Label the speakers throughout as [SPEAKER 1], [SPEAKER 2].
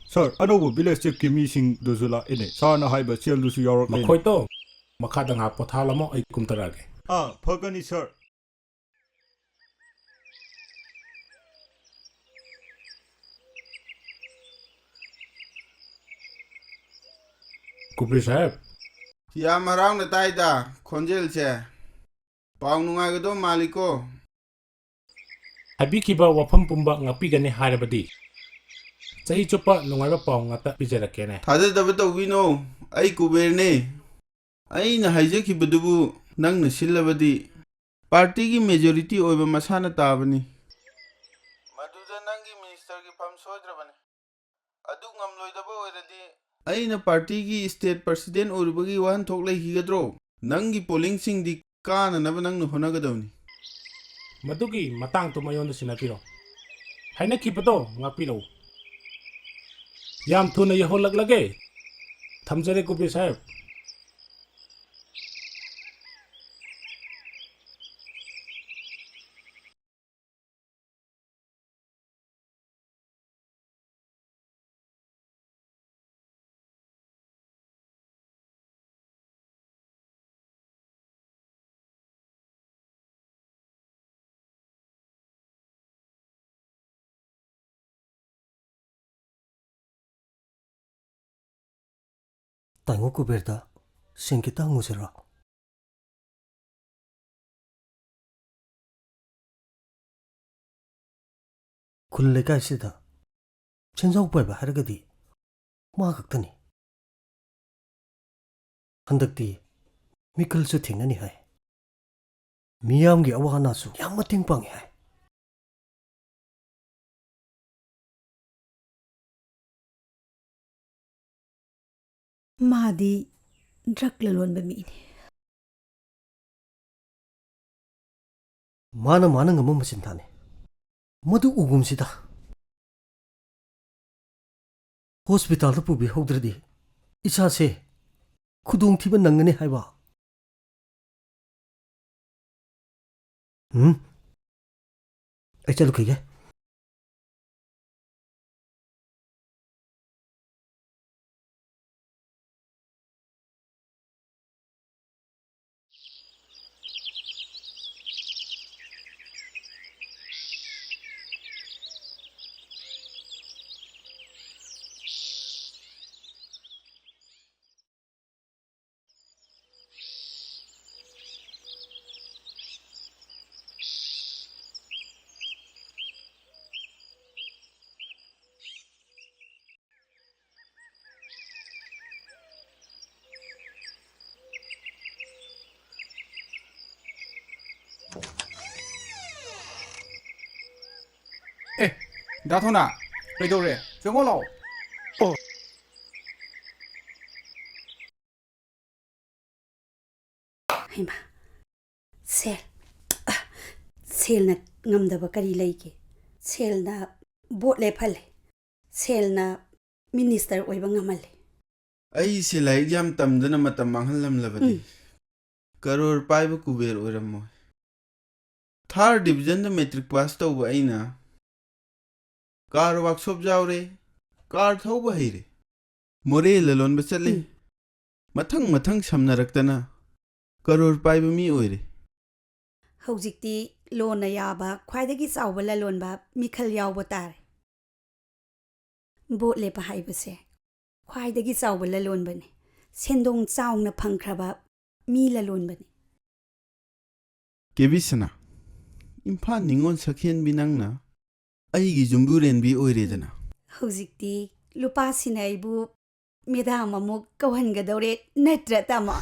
[SPEAKER 1] Sir, another village check missing dozula in it. Sana high but still lose your
[SPEAKER 2] Makoito, makadanga pothalamo ay kumtarage.
[SPEAKER 1] Pagani, sir.
[SPEAKER 2] Kupri sahib.
[SPEAKER 3] Ya marang na tayo da, konjel siya. Paununga gado maliko.
[SPEAKER 2] Habikiba wafam pumba ngapigani harabadi. Sahi chupa nungayba paw ngata pijarakene.
[SPEAKER 3] Tada dabato wino, ay kuberne. Ay na hijack hibadubu nang nasilabadi. Party ki majority oiba masana tabani. Maduda nangi minister ki pam soidrabani. Adu ngamloy daba oiradi. Ay na party ki state president oirubagi wan thoklay higadro. Nangi polling sing di kana naba nang nuhonagadawni.
[SPEAKER 2] Madugi matang tumayon sinapiro. Haina kipato ngapilo. Yam thuna yahollaglage. Thamjare kupri sahib.
[SPEAKER 4] Tango kuberda, sengkita ngusera. Kulle kaisida, chenjau paiba haragadi, maagaktani. Handakti, mikal su thingnani hai. Miyamgi awana su yam mating pangi hai.
[SPEAKER 5] Madi drug lalon ba mi.
[SPEAKER 4] Mana ngamam masintane. Madu ugumsida. Hospital da pubi hogdradi. Isa se khudung thiba nangane haiba. Ai chalu khige.
[SPEAKER 6] 다토나, 그래도래, 정말로.
[SPEAKER 5] Haima, sel na ngamdaba kari laike. Sel na bot le phale. Sel na minister oiba ngamale.
[SPEAKER 3] Ay sila yam tamdana matam manghalam labadi. Karor paiba kuber oiramo. Third division da metric pass to ba aina. Car workshop jaure, car thauba haire. More lalon ba chale. Mathang samnaraktana. Karor paiba mi oire.
[SPEAKER 5] Haujikti lon na yaba khwaidagi chawba lalon ba mikhal yawba tare. Bot le pa haibase. Khwaidagi chawba lalon bane. Sendong chawna phangkhraba mi lalon bane.
[SPEAKER 3] Kebisana. Impa ningon sakhen binangna. Aigi jumburen bi oiredana.
[SPEAKER 5] Haujikti lupa sinaibu medam amuk kawangadore natra tama.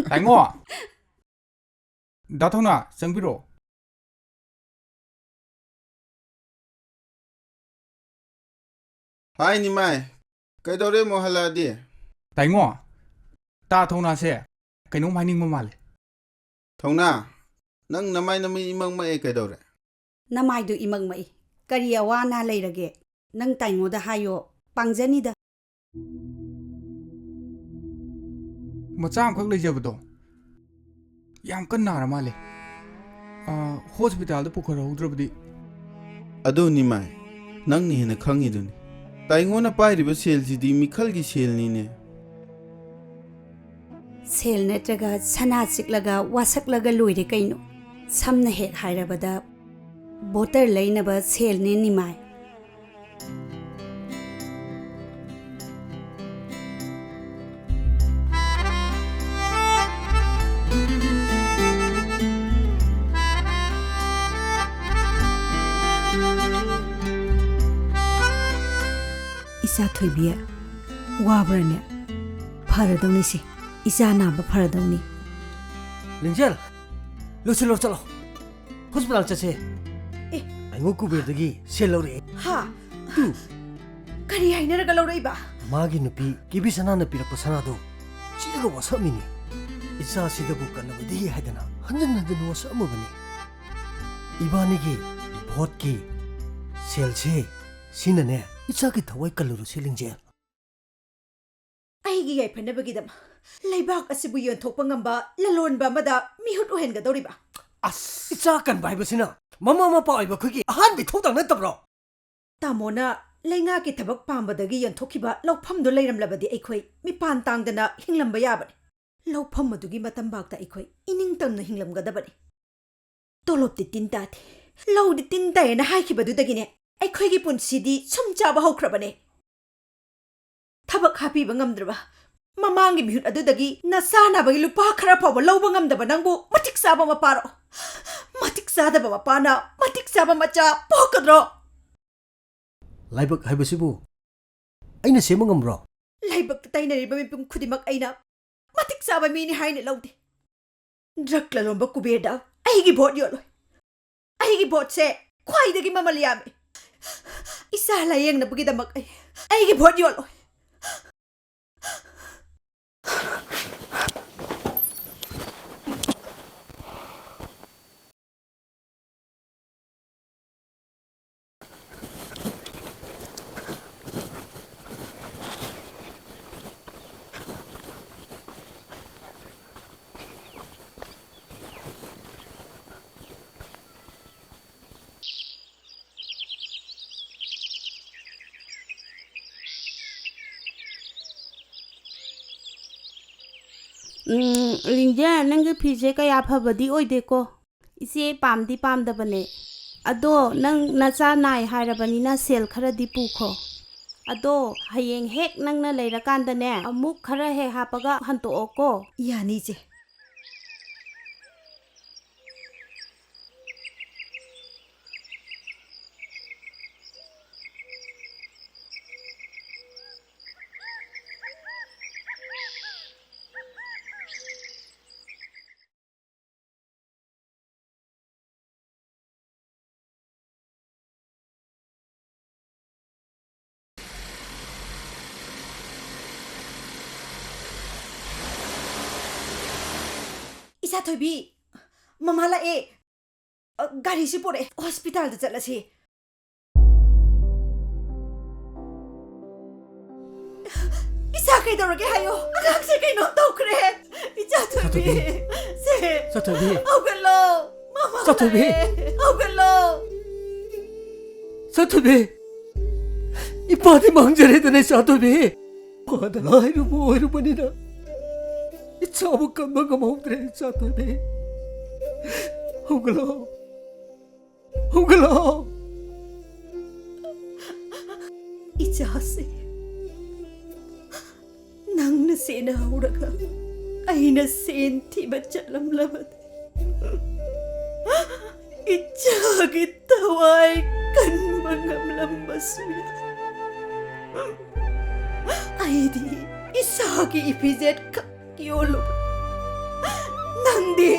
[SPEAKER 6] Tango. 다토나, 정비로.
[SPEAKER 3] Hai ni mai. Kaidore mo haladi.
[SPEAKER 6] Tango. 다토나세. 그놈 많이 뭐 말래.
[SPEAKER 3] Thongna. Nang namai imang mai kaidore.
[SPEAKER 5] Namaidu imang mai. Kari awana leirage. Nang taingo da hayo. Pangjani da.
[SPEAKER 6] मचा हम खक लेजबदो याम कन्नारा माले hospital द पुखर होद्रबदी
[SPEAKER 3] Ado ni mai. Nang ni hena khangiduni. ताइंगोना पाइरिबा सेलसिदी मिखलगी सेलनीने
[SPEAKER 5] सेल नत्रगा सना चिकलगा वासकलगा लोइरे कैनो समना हेक हाइरबदा बोटर लैनबा सेलने निमाय इसा थोइबिया वाब्रने फरदौनी से इसा नाम फरदौनी
[SPEAKER 4] लिंजल लुसिलो चलो हॉस्पिटल चसे
[SPEAKER 5] ए
[SPEAKER 4] आइगो कुबेरदगी सेल लौरे
[SPEAKER 5] हा तू करी हाइनरगा लौरैबा
[SPEAKER 4] मागी नुपी किबी सनाना पिरक सनादो चिरगो वसमिनी इसा सिदबु कलबदी हाइदना हंजन हंजन वसमबनी इबानीगी भोट की सेल से सिनने इसा की थवै कलुरु सिलिंजे
[SPEAKER 5] आइगी याइफनबगीदम लेबाक असिबु योंथोकपा ngamba ललोनबा मदा मिहुट ओहेनगदौरिबा
[SPEAKER 4] अस इसा कन बाइबसिना ममा मपा आइबा खुगी अहान बि थोदं नतब्रो
[SPEAKER 5] तामोना लेंगा की थबक पामबदगी योंथोखिबा लौफमदो लैरमलबदी अइखोइ मिपान तांगदना हिंगलंबा याबने लौफम मदुगी मतम बागता अइखोइ इनिंग तमना हिंगलमगदबने तोलोपति तिनताथे लौदि तिनतायना हाइखिबदुदगिने अइखोइगी पुनसिदी सुम चाबा हौख्रबने थबक हापीबा ngamद्रबा ममांगी मिहुट अदुदगी नसानाबगी लुपा खरा फावबा लौबा ngamदबा नंगबु मतिक साबा मपारो मतिक सादबा मपाना मतिक साबा मचा पोकद्रो
[SPEAKER 4] लाइबक हाइबसिबु अइना सेम ngamरो
[SPEAKER 5] लाइबक ताइनरिबा मिपुम खुदिमक अइना मतिक साबा मिनि हाइने लौदे ड्रग ललोंबा कुबेरदा अइगी भोट योलोय अइगी भोट से ख्वाइदगी ममल यामे इसा लायेंगनबगीदमक अइगी भोट योलोय
[SPEAKER 7] लिंजे नंगे फीजे कया फबदी ओइदेको इसे पामदी पामदबने अदो नंग नचा नाय हाइरबनिना सेल खरदी पुखो अदो हयेंग हेक नंगना लेरकांदने अमुक खरा हे हापगा हंतोको
[SPEAKER 5] यानी जे इसा थोइबी ममाला ए गाड़ी से पोरे हॉस्पिटल द चलसे इसा कई दौरगे हायो अगाक से कई नो तोखरे इसा थोइबी से
[SPEAKER 4] सथोबी
[SPEAKER 5] औगलो ममा
[SPEAKER 4] सथोबी
[SPEAKER 5] औगलो
[SPEAKER 4] सथोबी इपादी मांगजरे दने सथोबी पादला हाइरुबनिना इच्छाबु कम्बग मौद्रे साथोबी हुगलो हुगलो
[SPEAKER 5] इचासे नंगन सेना उड़गा अइना सेन थी बच्चलम लबद इचागी तवाई कन्बंगम लंबसुया आइदी इसागी इफिजेट योलो नंदी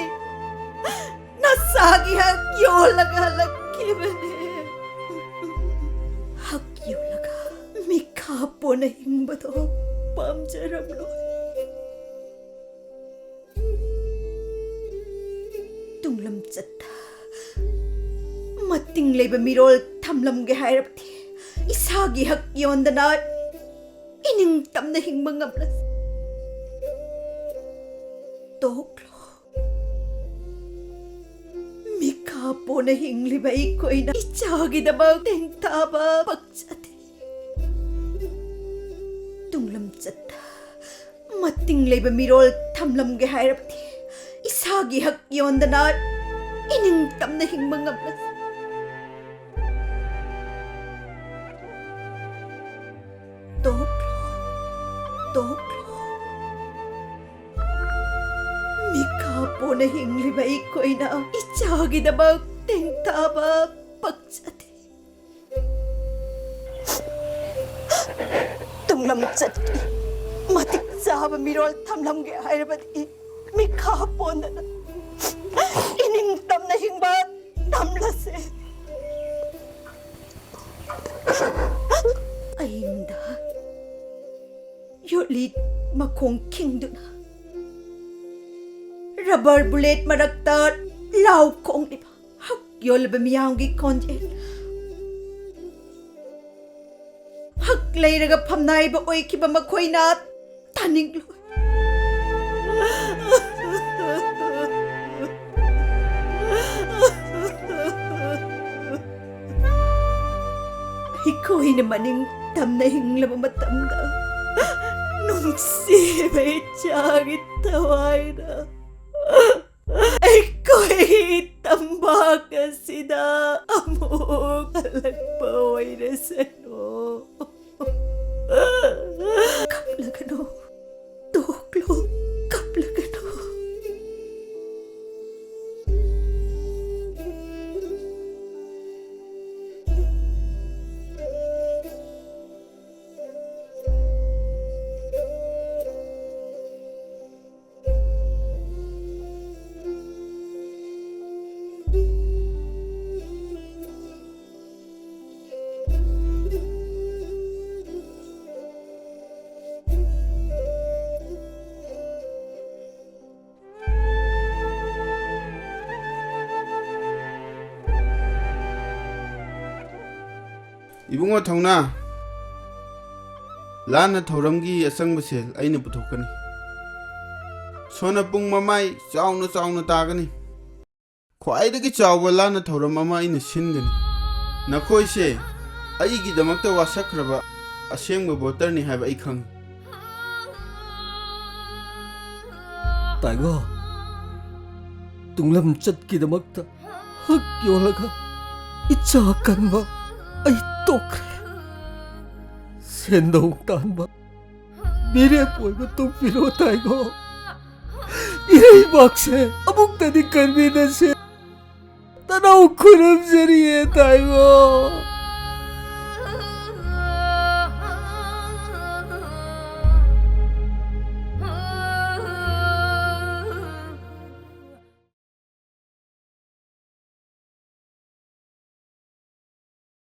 [SPEAKER 5] नसागी हक यो लगा लगे बने हक यो लगा मिखा पोने हिंबतो पाम जरम लो तुंगलमचट मतिंग लेबे मिरोल थमलम गे हायरबती इसागी हक योंदना इनिंग तमने हिंबंगमलस तोक्लो मिखा पोने हिंगली बाई कोई ना इचागी दबा तेंग ताबा पक्षते Tunglamchat mating leba mirol thamlamge hairabdi isagi hak yondana ining tamna hingma ngamlas Toklo Mika pona hingliba ikoina ichagi dabag tengtaba pagchate Tunglamchat matik zaba mirol thamlamge hairabadi Mika pona ining tamna hingba tamlase Ainda Yolit makong kingduna Rubber bullet marakta lau kong diba Hak yolba miyanggi konjel Hak layraga pamnay ba oy kiba makoy na taning loy Ikoy namaning tamna hinglaba matamda Nungsibay tiyagit taway na Ikoy tambaka sina among alagpaway na sano Kaplagano Tuklo Kaplagano
[SPEAKER 3] Ibungo thongna lana thoramgi asang basel aina puthokani sona pung mamai chauna tagani khwaidagi chawba lana thoram ama aina singani nakhoi se aigi damakta wasakraba asengba voter ni haiba ai khang
[SPEAKER 4] Taigo Tunglamchat ki damakta hak yolaga icha kanba ai tokre Sendong tanba Mire poiba tung pilo Taigo Iray bakse Amuk tadi karbi na se Tanaw kunam sariye Taigo